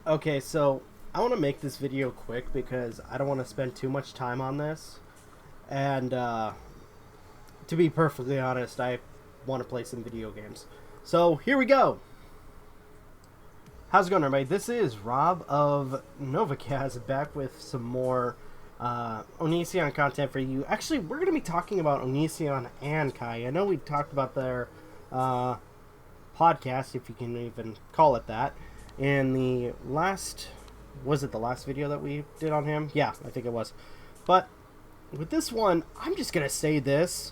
Okay, so I want to make this video quick because I don't want to spend too much time on this. And to be perfectly honest, I want to play some video games. So here we go. How's it going, everybody? This is Rob of Novakast back with some more Anit-Onision content for you. Actually, we're going to be talking about Anit-Onision and Kai. I know we talked about their podcast, if you can even call it that, in the last... Was it the last video that we did on him? Yeah, I think it was. But with this one, I'm just going to say this.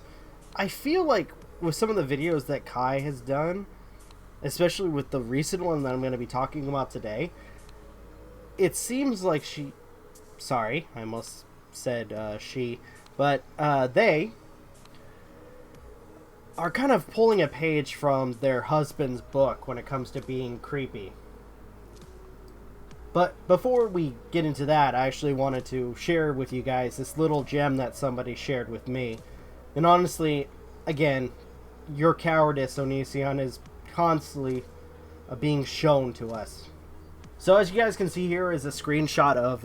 I feel like with some of the videos that Kai has done, especially with the recent one that I'm going to be talking about today, it seems like she... Sorry, I almost said she. But they are kind of pulling a page from their husband's book when it comes to being creepy. But before we get into that, I actually wanted to share with you guys this little gem that somebody shared with me. And honestly, again, your cowardice, Anit-Onision, is constantly being shown to us. So as you guys can see here is a screenshot of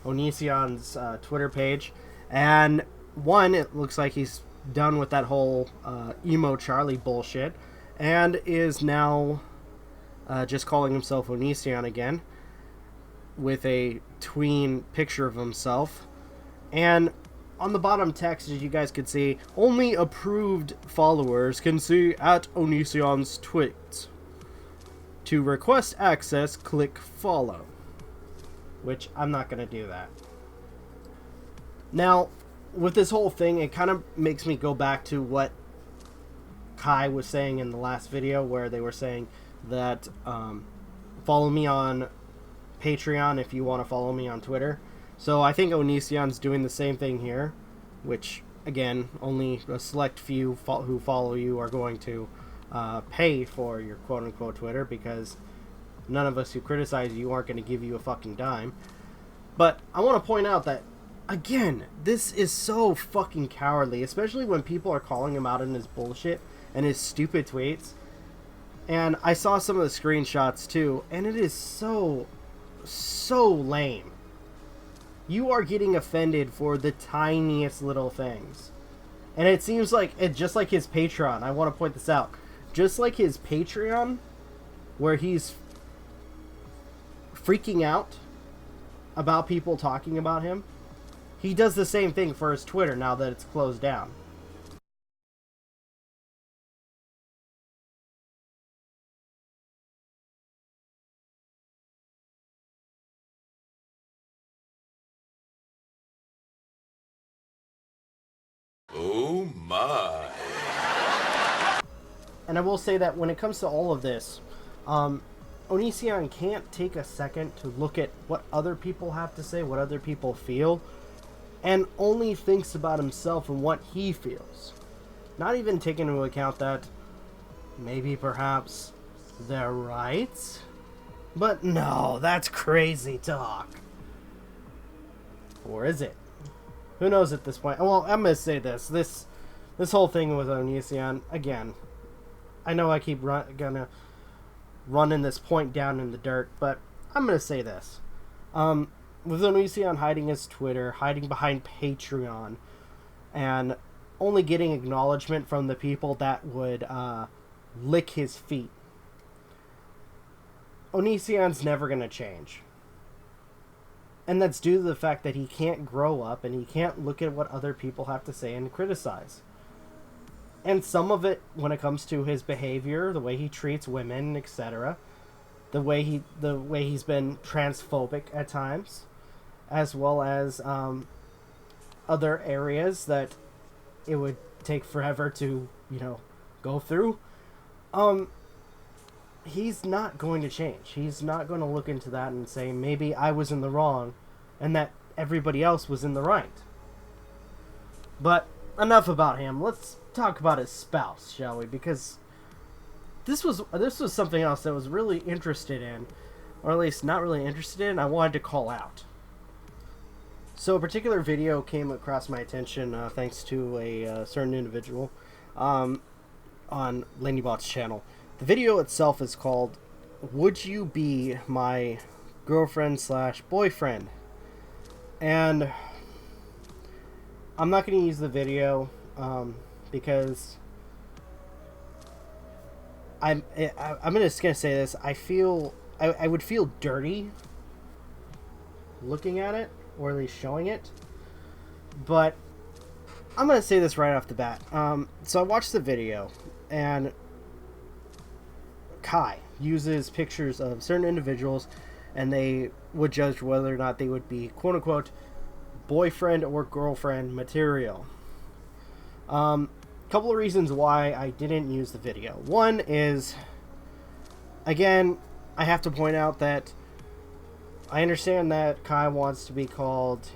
Anit-Onision's Twitter page. And one, it looks like he's done with that whole emo Charlie bullshit. And is now just calling himself Anit-Onision again, with a tween picture of himself. And on the bottom text, as you guys could see, only approved followers can see at Anit-Onision's tweets. To request access, click follow. Which, I'm not going to do that. Now, with this whole thing, it kind of makes me go back to what Kai was saying in the last video, where they were saying that follow me on Patreon if you want to follow me on Twitter. So I think Anit-Onision's doing the same thing here, which, again, only a select few who follow you are going to pay for your quote-unquote Twitter, because none of us who criticize you aren't going to give you a fucking dime. But I want to point out that, again, this is so fucking cowardly, especially when people are calling him out on his bullshit and his stupid tweets. And I saw some of the screenshots too, and it is so lame. You are getting offended for the tiniest little things. And it seems like, just like his Patreon, I want to point this out, just like his Patreon, where he's freaking out about people talking about him, he does the same thing for his Twitter now that it's closed down. Oh my. And I will say that when it comes to all of this, Anit-Onision can't take a second to look at what other people have to say, what other people feel, and only thinks about himself and what he feels. Not even taking into account that maybe perhaps they're right. But no, that's crazy talk. Or is it? Who knows at this point? Well, I'm going to say this. This whole thing with Anit-Onision, again, I know I keep gonna running this point down in the dirt, but I'm going to say this. With Anit-Onision hiding his Twitter, hiding behind Patreon, and only getting acknowledgement from the people that would lick his feet, Anit-Onision's never going to change. And that's due to the fact that he can't grow up and he can't look at what other people have to say and criticize. And some of it, when it comes to his behavior, the way he treats women, etc., the way he's been transphobic at times, as well as other areas that it would take forever to, go through. He's not going to change. He's not going to look into that and say, maybe I was in the wrong and that everybody else was in the right. But enough about him. Let's talk about his spouse, shall we? Because this was something else that was really interested in, or at least not really interested in, I wanted to call out. So a particular video came across my attention thanks to a certain individual on Lanybot's channel. The video itself is called "Would You Be My girlfriend slash boyfriend. And I'm not going to use the video because I'm just going to say this. I would feel dirty looking at it, or at least showing it. But I'm going to say this right off the bat. So I watched the video, and Kai uses pictures of certain individuals, and they would judge whether or not they would be quote-unquote boyfriend or girlfriend material. Couple of reasons why I didn't use the video. One is, again, I have to point out that I understand that Kai wants to be called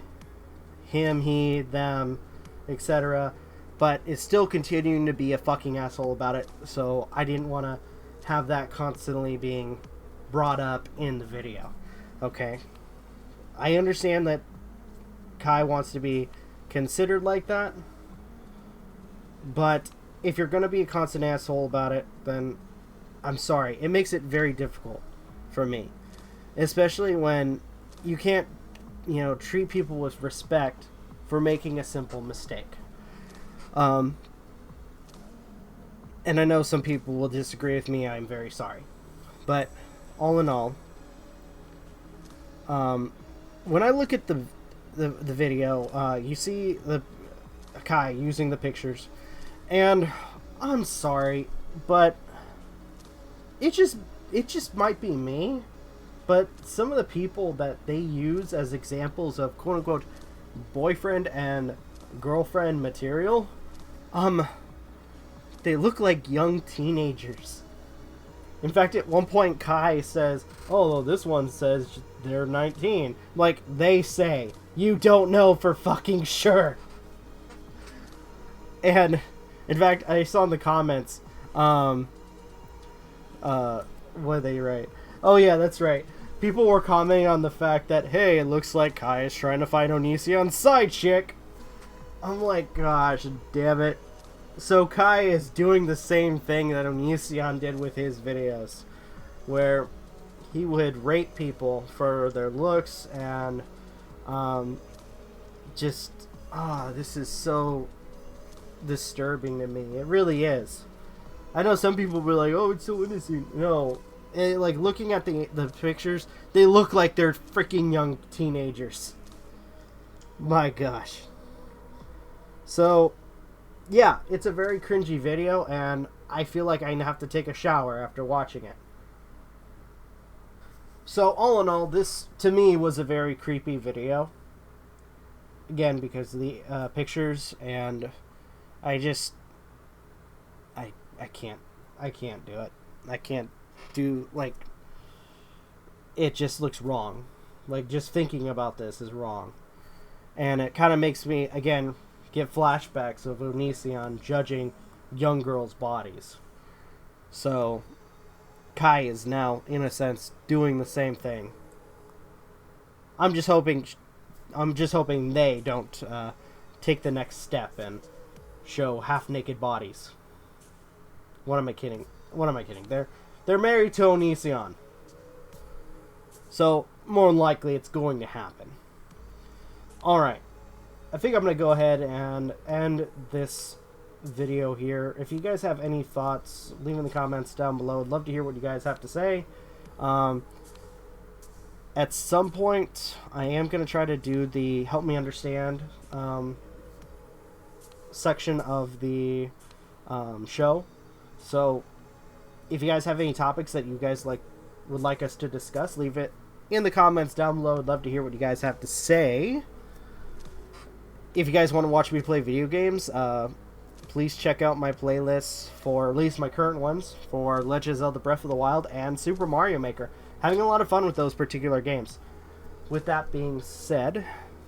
him, he, them, etc., but is still continuing to be a fucking asshole about it, so I didn't want to have that constantly being brought up in the video. Okay? I understand that Kai wants to be considered like that, but if you're going to be a constant asshole about it, then I'm sorry. It makes it very difficult for me. Especially when you can't, treat people with respect for making a simple mistake. And I know some people will disagree with me. I'm very sorry. But all in all, when I look at the video, you see the Kai using the pictures, and I'm sorry, but it just might be me, but some of the people that they use as examples of quote unquote boyfriend and girlfriend material, they look like young teenagers. In fact, at one point Kai says, "Oh, this one says they're 19." Like, they say. You don't know for fucking sure. And, in fact, I saw in the comments, what did they write? Oh yeah, that's right. People were commenting on the fact that, hey, it looks like Kai is trying to find Onision's side chick. I'm like, gosh, damn it. So Kai is doing the same thing that Onision did with his videos, where he would rate people for their looks, and this is so disturbing to me. It really is. I know some people will be like, oh, it's so innocent. No. Like, looking at the pictures, they look like they're freaking young teenagers. My gosh. So, yeah, it's a very cringy video, and I feel like I have to take a shower after watching it. So, all in all, this, to me, was a very creepy video. Again, because of the pictures, and I can't do it. I can't do, like, it just looks wrong. Like, just thinking about this is wrong. And it kind of makes me, again, get flashbacks of Onision judging young girls' bodies. So, Kai is now, in a sense, doing the same thing. I'm just hoping they don't take the next step and show half-naked bodies. What am I kidding? They're married to Onision. So, more than likely, it's going to happen. Alright. I think I'm going to go ahead and end this video here. If you guys have any thoughts, leave in the comments down below. I'd love to hear what you guys have to say. At some point, I am going to try to do the Help Me Understand section of the show. So, if you guys have any topics that you guys would like us to discuss, leave it in the comments down below. I'd love to hear what you guys have to say. If you guys want to watch me play video games, please check out my playlists, for at least my current ones, for Legend of Zelda Breath of the Wild and Super Mario Maker. Having a lot of fun with those particular games. With that being said,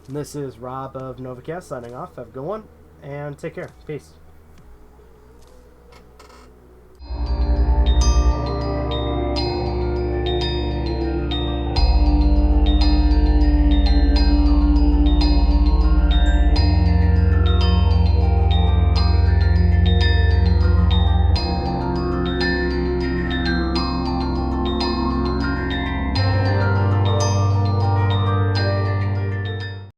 this is Rob of Novakast signing off. Have a good one, and take care. Peace.